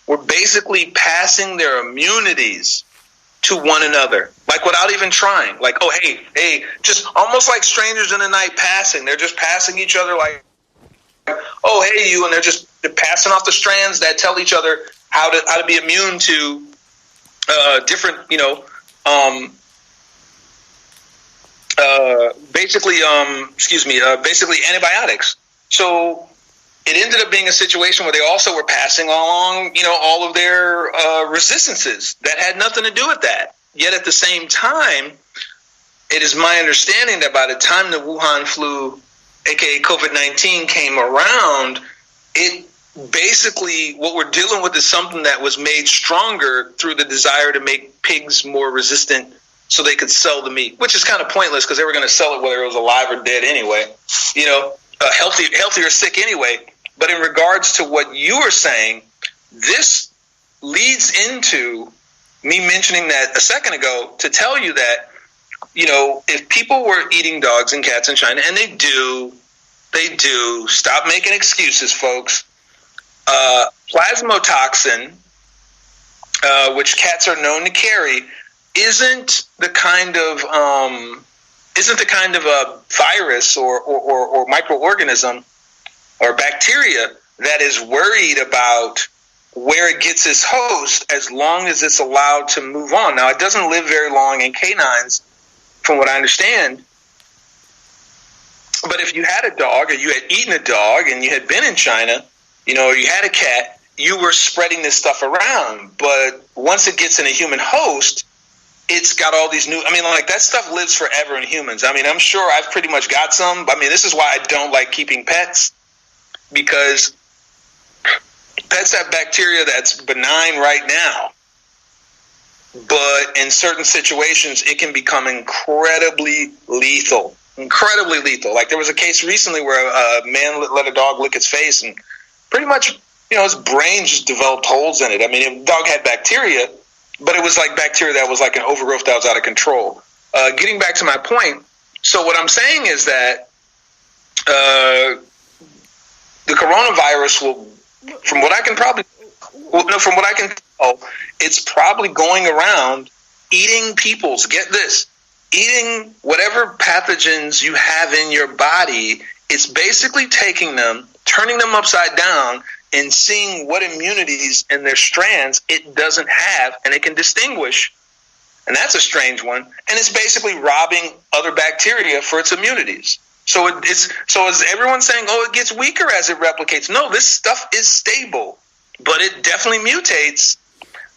were basically passing their immunities to one another, like without even trying. Like, oh, hey, just almost like strangers in the night passing. They're just passing each other like, oh, hey, you, and they're passing off the strands that tell each other how to be immune to different, basically antibiotics. So it ended up being a situation where they also were passing along, all of their resistances that had nothing to do with that. Yet at the same time, it is my understanding that by the time the Wuhan flu, aka COVID-19, came around, it basically, what we're dealing with is something that was made stronger through the desire to make pigs more resistant so they could sell the meat, which is kind of pointless because they were going to sell it whether it was alive or dead anyway, healthy or sick anyway. But in regards to what you were saying, this leads into me mentioning that a second ago to tell you that, if people were eating dogs and cats in China, and they do, stop making excuses, folks. Plasmotoxin, which cats are known to carry, isn't the kind of a virus or microorganism or bacteria that is worried about where it gets its host as long as it's allowed to move on. Now, it doesn't live very long in canines, from what I understand. But if you had a dog or you had eaten a dog and you had been in China, or you had a cat, you were spreading this stuff around. But once it gets in a human host, it's got all these new, that stuff lives forever in humans. I'm sure I've pretty much got some. This is why I don't like keeping pets, because pets have bacteria that's benign right now. But in certain situations, it can become incredibly lethal. Like there was a case recently where a man let a dog lick its face, and pretty much, his brain just developed holes in it. The dog had bacteria, but it was like bacteria that was like an overgrowth that was out of control. Getting back to my point, so what I'm saying is that the coronavirus will, from what I can tell, it's probably going around eating people's, get this, eating whatever pathogens you have in your body. It's basically taking them, turning them upside down, and seeing what immunities in their strands it doesn't have, and it can distinguish. And that's a strange one. And it's basically robbing other bacteria for its immunities. So is everyone saying, oh, it gets weaker as it replicates? No, this stuff is stable, but it definitely mutates.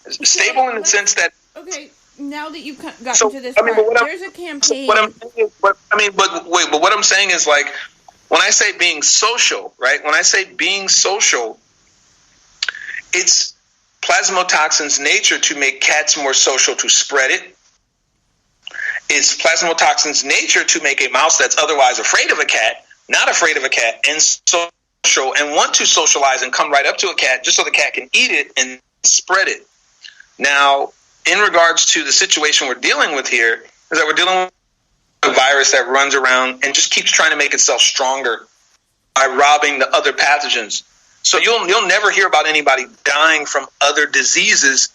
Stable in the sense that. Okay, now that you've gotten to this part, there's a campaign. But what I'm saying is, like, when I say being social, right? When I say being social, it's plasmotoxin's nature to make cats more social, to spread it. It's plasmotoxin's nature to make a mouse that's otherwise afraid of a cat, not afraid of a cat, and social, and want to socialize and come right up to a cat just so the cat can eat it and spread it. Now, in regards to the situation we're dealing with here, is that we're dealing with a virus that runs around and just keeps trying to make itself stronger by robbing the other pathogens. So you'll never hear about anybody dying from other diseases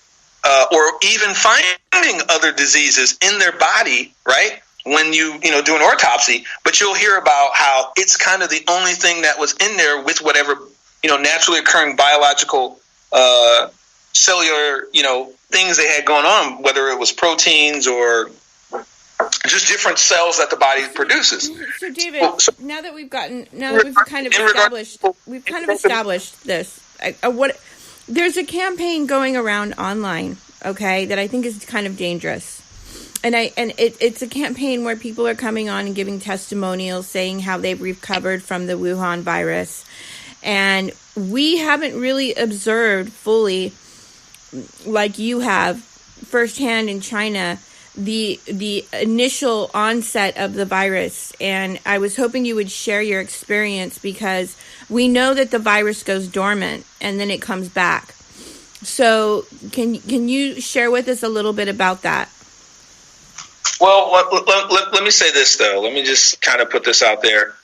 or even finding other diseases in their body, right? When you do an autopsy, but you'll hear about how it's kind of the only thing that was in there with whatever, naturally occurring biological cellular, things they had going on, whether it was proteins or just different cells that the body produces. So, David, now that we've kind of established this, there's a campaign going around online, okay, that I think is kind of dangerous. And it's a campaign where people are coming on and giving testimonials saying how they've recovered from the Wuhan virus. And we haven't really observed fully, like you have, firsthand in China, the initial onset of the virus. And I was hoping you would share your experience, because we know that the virus goes dormant and then it comes back. So can you share with us a little bit about that? Well, let me say this, though. Let me just kind of put this out there.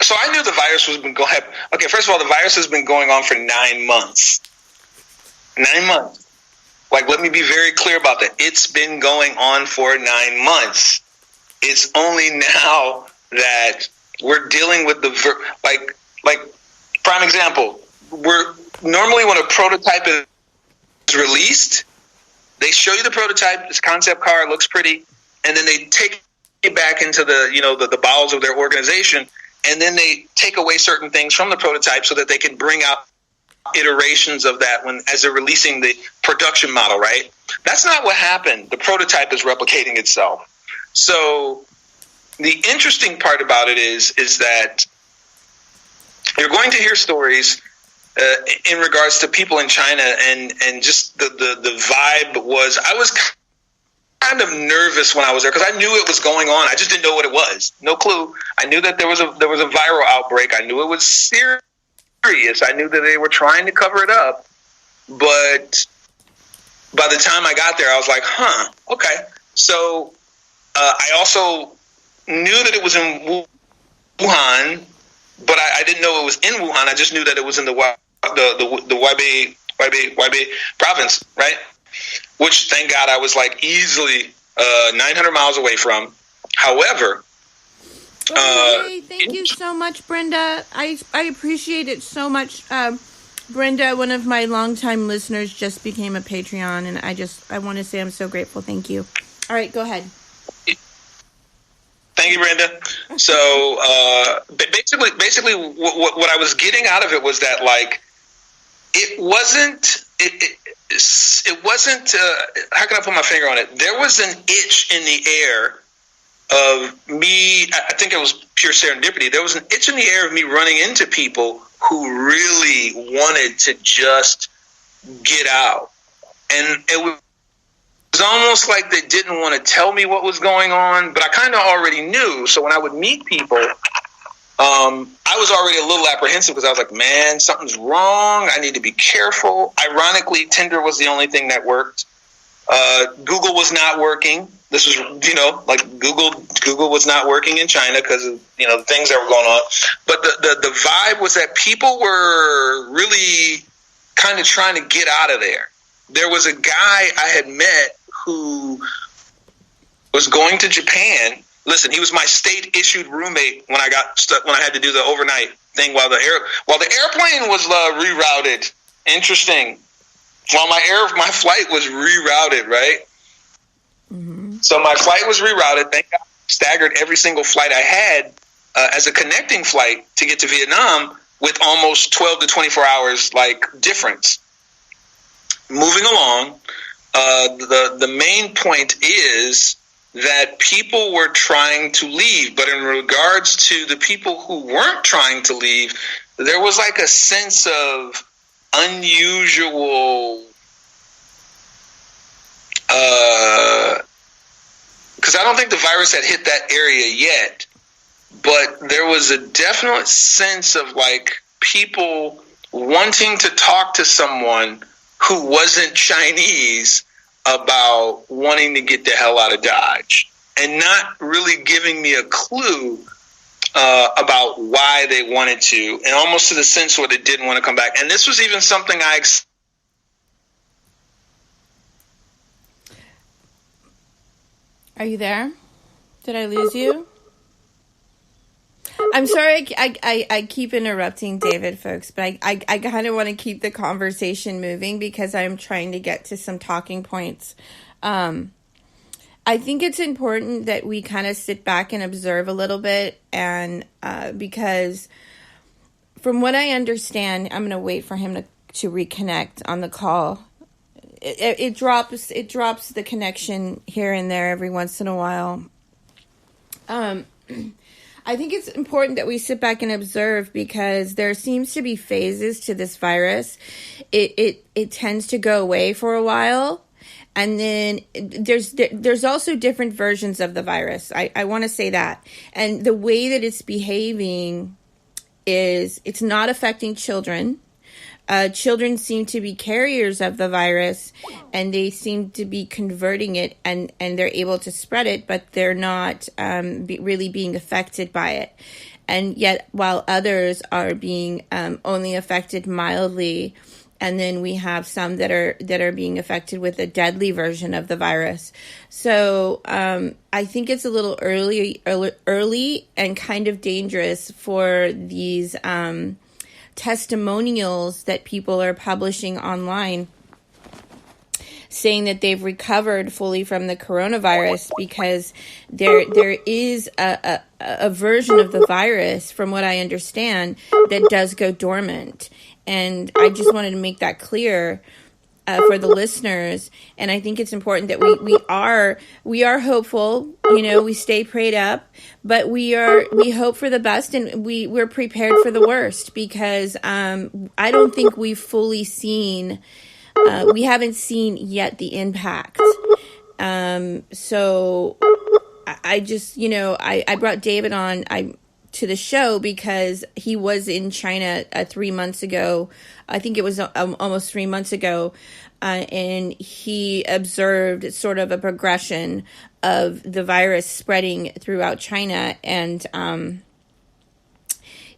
So I knew the virus was been going. Okay, first of all, the virus has been going on for 9 months. 9 months. Like, let me be very clear about that. It's been going on for 9 months. It's only now that we're dealing with the like prime example. We're normally when a prototype is released, they show you the prototype, this concept car, it looks pretty, and then they take it back into the bowels of their organization, and then they take away certain things from the prototype so that they can bring out iterations of that as they're releasing the production model, right? That's not what happened. The prototype is replicating itself. So the interesting part about it is that you're going to hear stories in regards to people in China, and just the vibe was, I was kind of nervous when I was there because I knew it was going on. I just didn't know what it was. No clue. I knew that there was a viral outbreak. I knew it was serious. I knew that they were trying to cover it up. But by the time I got there, I was like, okay. So I also knew that it was in Wuhan, but I didn't know it was in Wuhan. I just knew that it was in the Hubei province, right? Which, thank God, I was like easily 900 miles away from. However, thank you so much, Brenda. I appreciate it so much. Brenda, one of my longtime listeners, just became a Patreon, and I want to say I'm so grateful. Thank you. All right, go ahead. Thank you, Brenda. So basically, what I was getting out of it was that, like, it wasn't. It wasn't. How can I put my finger on it? There was an itch in the air of me. I think it was pure serendipity. There was an itch in the air of me running into people who really wanted to just get out, and it was almost like they didn't want to tell me what was going on, but I kind of already knew. So when I would meet people, I was already a little apprehensive because I was like, man, something's wrong. I need to be careful. Ironically, Tinder was the only thing that worked. Google was not working. This was, like Google was not working in China because of, the things that were going on. But the vibe was that people were really kind of trying to get out of there. There was a guy I had met who was going to Japan. Listen, he was my state-issued roommate when I got stuck, when I had to do the overnight thing while the airplane was rerouted. Interesting. While my flight was rerouted, right? Mm-hmm. So my flight was rerouted. Thank God, I staggered every single flight I had as a connecting flight to get to Vietnam with almost 12 to 24 hours difference. Moving along, the main point is that people were trying to leave, but in regards to the people who weren't trying to leave, there was like a sense of unusual, because I don't think the virus had hit that area yet, but there was a definite sense of people wanting to talk to someone who wasn't Chinese about wanting to get the hell out of Dodge, and not really giving me a clue about why they wanted to, and almost to the sense where they didn't want to come back. And this was even something Are you there? Did I lose you? I'm sorry, I keep interrupting David, folks, but I kind of want to keep the conversation moving because I'm trying to get to some talking points. I think it's important that we kind of sit back and observe a little bit, and because from what I understand, I'm going to wait for him to reconnect on the call. It drops the connection here and there every once in a while. I think it's important that we sit back and observe because there seems to be phases to this virus. It tends to go away for a while, and then there's also different versions of the virus. I want to say that. And the way that it's behaving is it's not affecting children. Children seem to be carriers of the virus, and they seem to be converting it, and they're able to spread it, but they're not really being affected by it. and yet while others are being only affected mildly. And then we have some that are being affected with a deadly version of the virus. So I think it's a little early and kind of dangerous for these testimonials that people are publishing online, saying that they've recovered fully from the coronavirus, because there is a version of the virus, from what I understand, that does go dormant. And I just wanted to make that clear for the listeners. And I think it's important that we are hopeful. We stay prayed up, but we hope for the best, and we're prepared for the worst, because I don't think we've fully seen. We haven't seen yet the impact. So I just, I brought David on to the show because he was in China 3 months ago. I think it was almost 3 months ago. And he observed sort of a progression of the virus spreading throughout China. And,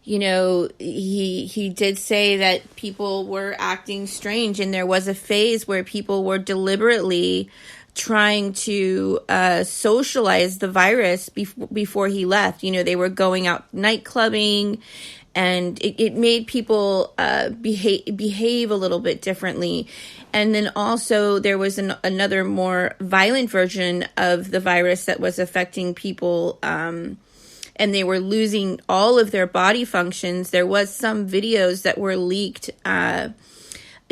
he did say that people were acting strange, and there was a phase where people were deliberately trying to socialize the virus before he left. They were going out night clubbing, and it made people behave a little bit differently. And then also there was another more violent version of the virus that was affecting people, and they were losing all of their body functions. There was some videos that were leaked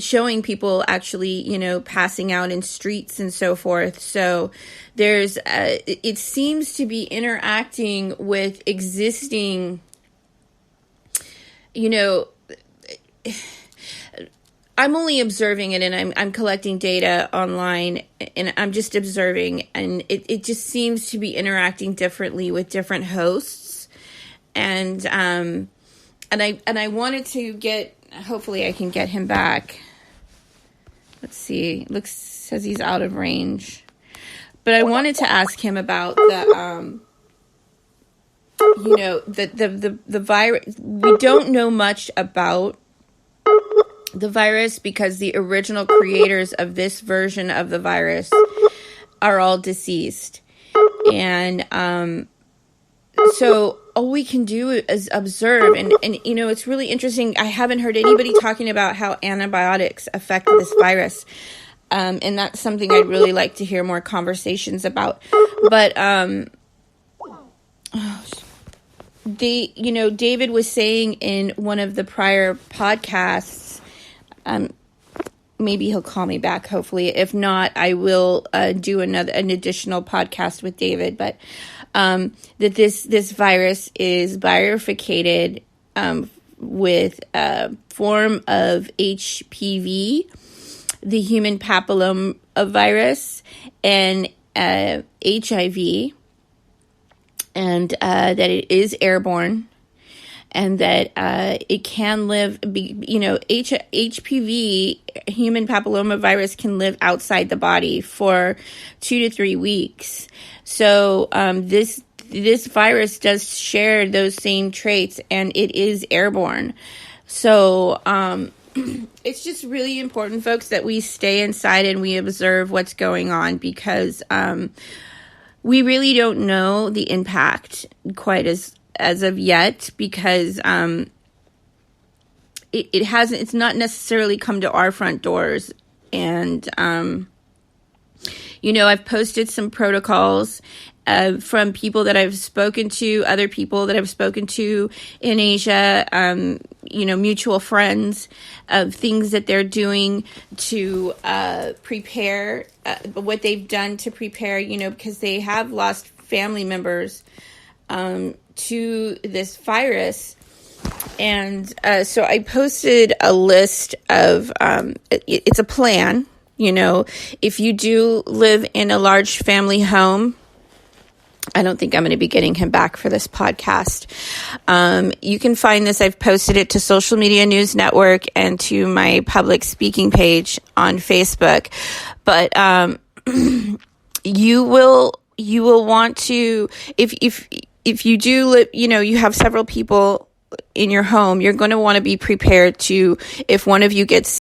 showing people actually, passing out in streets and so forth. So there's, it seems to be interacting with existing, I'm only observing it, and I'm collecting data online, and I'm just observing, and it just seems to be interacting differently with different hosts. And I wanted to get, hopefully I can get him back. Let's see. Says he's out of range. But I wanted to ask him about the virus. We don't know much about the virus because the original creators of this version of the virus are all deceased. And so all we can do is observe. And it's really interesting. I haven't heard anybody talking about how antibiotics affect this virus. And that's something I'd really like to hear more conversations about. But David was saying in one of the prior podcasts, maybe he'll call me back, hopefully. If not, I will do an additional podcast with David. But that this virus is bifurcated with a form of HPV, the human papillomavirus, and HIV, and that it is airborne, and that it can live, HPV, human papillomavirus, can live outside the body for 2 to 3 weeks. So this virus does share those same traits, and it is airborne. So it's just really important, folks, that we stay inside and we observe what's going on, because we really don't know the impact quite as of yet, because it's not necessarily come to our front doors. And I've posted some protocols from people that I've spoken to, other people that I've spoken to in Asia, mutual friends, of things that they're doing to prepare, what they've done to prepare, because they have lost family members to this virus. And so I posted a list of, it's a plan, if you do live in a large family home. I don't think I'm going to be getting him back for this podcast. You can find this. I've posted it to Social Media News Network and to my public speaking page on Facebook. But you will want to, if if you do live, you have several people in your home, you're going to want to be prepared to, if one of you gets